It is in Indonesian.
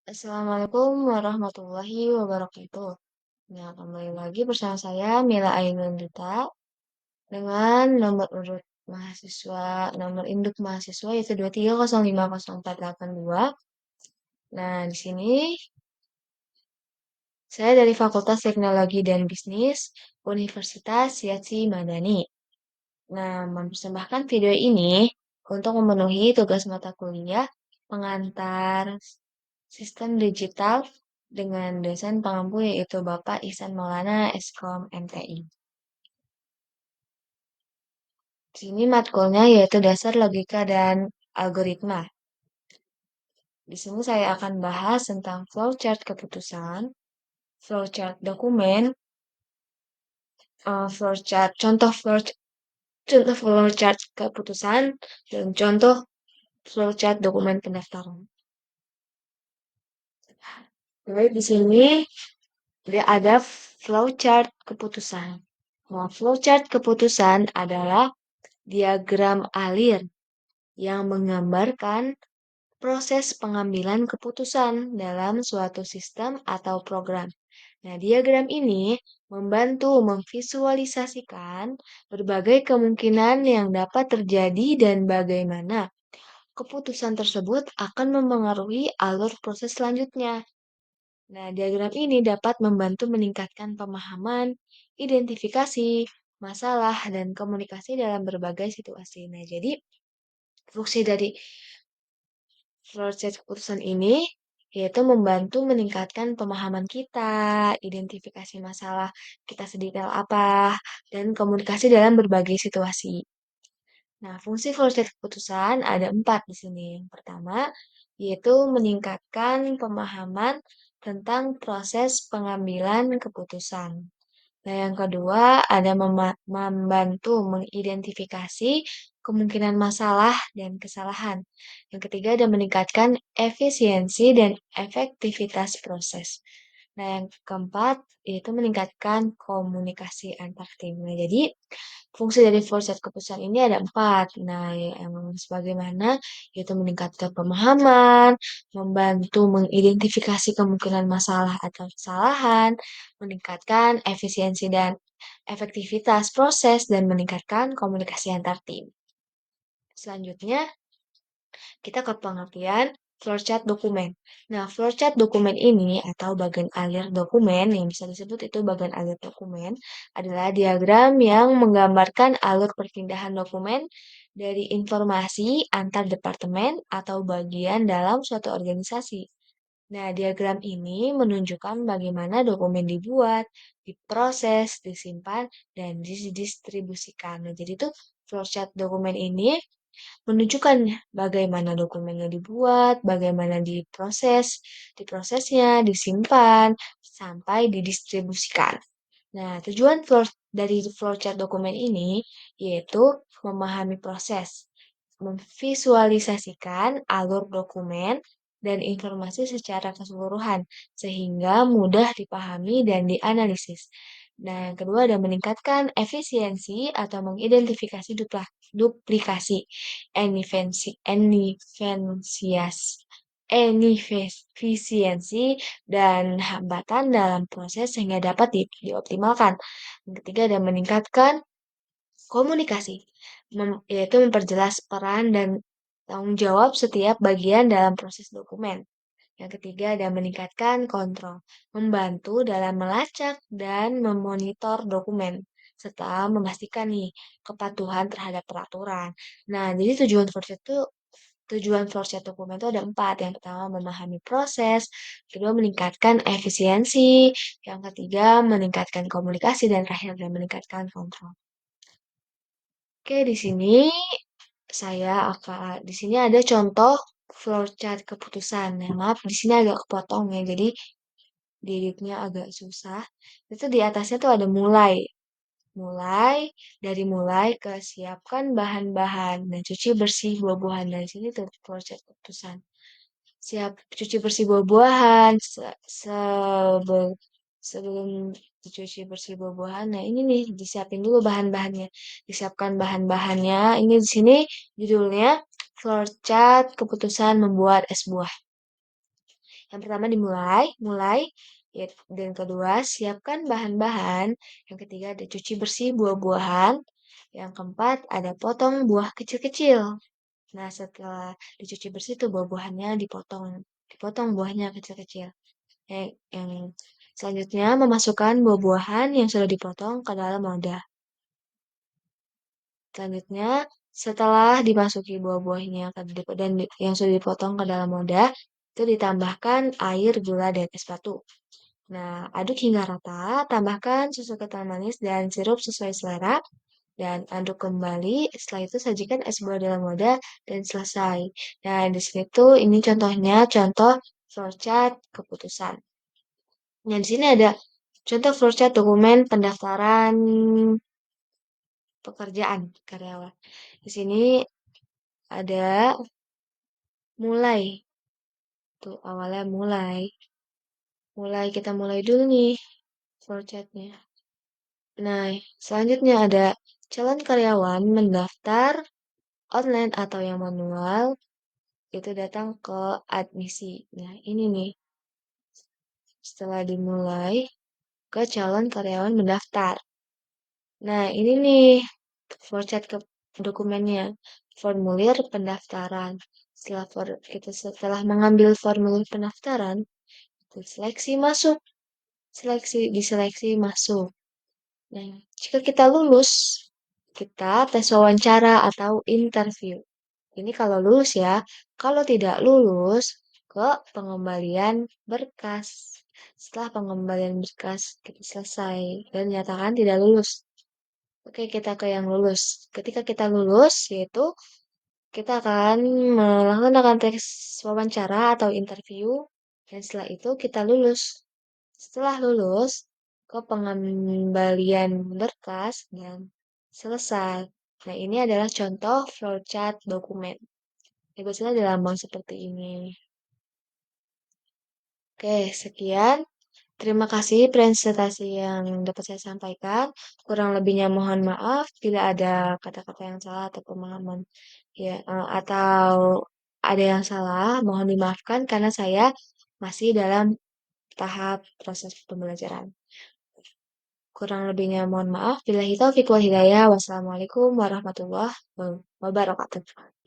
Assalamualaikum warahmatullahi wabarakatuh. Nah, kembali lagi bersama saya Mila Ainun Dita dengan nomor induk mahasiswa yaitu 230504882. Nah, di sini saya dari Fakultas Teknologi dan Bisnis Universitas Yatsy Madani. Nah, mempersembahkan video ini untuk memenuhi tugas mata kuliah pengantar sistem digital dengan dosen pengampu yaitu Bapak Ihsan Maulana Eskom MTI. Di sini matkulnya yaitu dasar logika dan algoritma. Di sini saya akan bahas tentang flowchart keputusan, flowchart dokumen, flowchart contoh flowchart keputusan, dan contoh flowchart dokumen pendaftaran. Jadi di sini dia ada flowchart keputusan. Nah, flowchart keputusan adalah diagram alir yang menggambarkan proses pengambilan keputusan dalam suatu sistem atau program. Nah, diagram ini membantu memvisualisasikan berbagai kemungkinan yang dapat terjadi dan bagaimana keputusan tersebut akan mempengaruhi alur proses selanjutnya. Nah, diagram ini dapat membantu meningkatkan pemahaman, identifikasi, masalah, dan komunikasi dalam berbagai situasi. Nah, jadi fungsi dari proses keputusan ini yaitu membantu meningkatkan pemahaman kita, identifikasi masalah kita sedetail apa, dan komunikasi dalam berbagai situasi. Nah, fungsi proses keputusan ada 4 di sini. Yang pertama, yaitu meningkatkan pemahaman tentang proses pengambilan keputusan. Nah, yang kedua ada membantu mengidentifikasi kemungkinan masalah dan kesalahan. Yang ketiga ada meningkatkan efisiensi dan efektivitas proses. Nah, yang keempat yaitu meningkatkan komunikasi antar tim. Nah, jadi fungsi dari foresight keputusan ini ada 4. Nah, yang sebagaimana yaitu meningkatkan pemahaman, membantu mengidentifikasi kemungkinan masalah atau kesalahan, meningkatkan efisiensi dan efektivitas proses, dan meningkatkan komunikasi antar tim. Selanjutnya, kita ke pengertian flowchart dokumen. Nah, flowchart dokumen ini atau bagian alir dokumen, yang bisa disebut itu bagian alir dokumen, adalah diagram yang menggambarkan alur perpindahan dokumen dari informasi antar departemen atau bagian dalam suatu organisasi. Nah, diagram ini menunjukkan bagaimana dokumen dibuat, diproses, disimpan, dan didistribusikan. Nah, jadi itu flowchart dokumen ini menunjukkan bagaimana dokumennya dibuat, bagaimana diprosesnya, disimpan, sampai didistribusikan. Nah, tujuan dari flowchart dokumen ini yaitu memahami proses, memvisualisasikan alur dokumen dan informasi secara keseluruhan sehingga mudah dipahami dan dianalisis. Nah, yang kedua ada meningkatkan efisiensi atau mengidentifikasi duplikasi, efisiensi dan hambatan dalam proses sehingga dapat dioptimalkan. Yang ketiga ada meningkatkan komunikasi, yaitu memperjelas peran dan tanggung jawab setiap bagian dalam proses dokumen. Yang ketiga ada meningkatkan kontrol, membantu dalam melacak dan memonitor dokumen, serta memastikan nih kepatuhan terhadap peraturan. Nah, jadi tujuan proses dokumen itu ada 4. Yang pertama memahami proses, kedua meningkatkan efisiensi, yang ketiga meningkatkan komunikasi, dan terakhir adalah meningkatkan kontrol. Oke, di sini ada contoh flowchart keputusan. Nah, maaf, di sini agak kepotong ya, jadi didiknya agak susah. Itu di atasnya tuh ada mulai. Mulai ke siapkan bahan-bahan. Nah, cuci bersih buah-buahan. Dari sini tuh flowchart keputusan. Siap cuci bersih buah-buahan sebelum dicuci bersih buah-buahan. Nah, ini nih disiapin dulu bahan-bahannya. Disiapkan bahan-bahannya. Ini di sini judulnya flowchart keputusan membuat es buah. Yang pertama dimulai, mulai. Dan kedua, siapkan bahan-bahan. Yang ketiga, ada cuci bersih buah-buahan. Yang keempat, ada potong buah kecil-kecil. Nah, setelah dicuci bersih tuh buah-buahannya dipotong. Dipotong buahnya kecil-kecil. Yang selanjutnya memasukkan buah-buahan yang sudah dipotong ke dalam wadah. Selanjutnya, setelah dimasuki buah-buahnya dan yang sudah dipotong ke dalam wadah, itu ditambahkan air, gula, dan es batu. Nah, aduk hingga rata, tambahkan susu kental manis dan sirup sesuai selera, dan aduk kembali. Setelah itu sajikan es buah dalam wadah dan selesai. Nah, di sini tuh ini contohnya contoh flowchart keputusan. Nah, di sini ada contoh flowchart dokumen pendaftaran pekerjaan karyawan. Di sini ada mulai. Tuh, awalnya mulai. Kita mulai dulu nih flowchartnya. Nah, selanjutnya ada calon karyawan mendaftar online atau yang manual, itu datang ke admisi. Nah, ini nih, setelah dimulai ke calon karyawan mendaftar. Nah, ini nih, flowchart ke dokumennya. Formulir pendaftaran. Setelah mengambil formulir pendaftaran, seleksi masuk. Diseleksi masuk. Nah, jika kita lulus, kita tes wawancara atau interview. Ini kalau lulus ya. Kalau tidak lulus, ke pengembalian berkas. Setelah pengembalian berkas, kita selesai dan nyatakan tidak lulus. Oke, kita ke yang lulus. Ketika kita lulus, yaitu kita akan melakukan tes wawancara atau interview. Dan setelah itu kita lulus. Setelah lulus, ke pengembalian berkas dan selesai. Nah, ini adalah contoh flowchart dokumen. Ya, biasanya ada lambang seperti ini. Oke, sekian. Terima kasih presentasi yang dapat saya sampaikan. Kurang lebihnya mohon maaf bila ada kata-kata yang salah atau pemahaman ya atau ada yang salah, mohon dimaafkan karena saya masih dalam tahap proses pembelajaran. Kurang lebihnya mohon maaf. Billahi taufiq wal hidayah. Wassalamualaikum warahmatullahi wabarakatuh.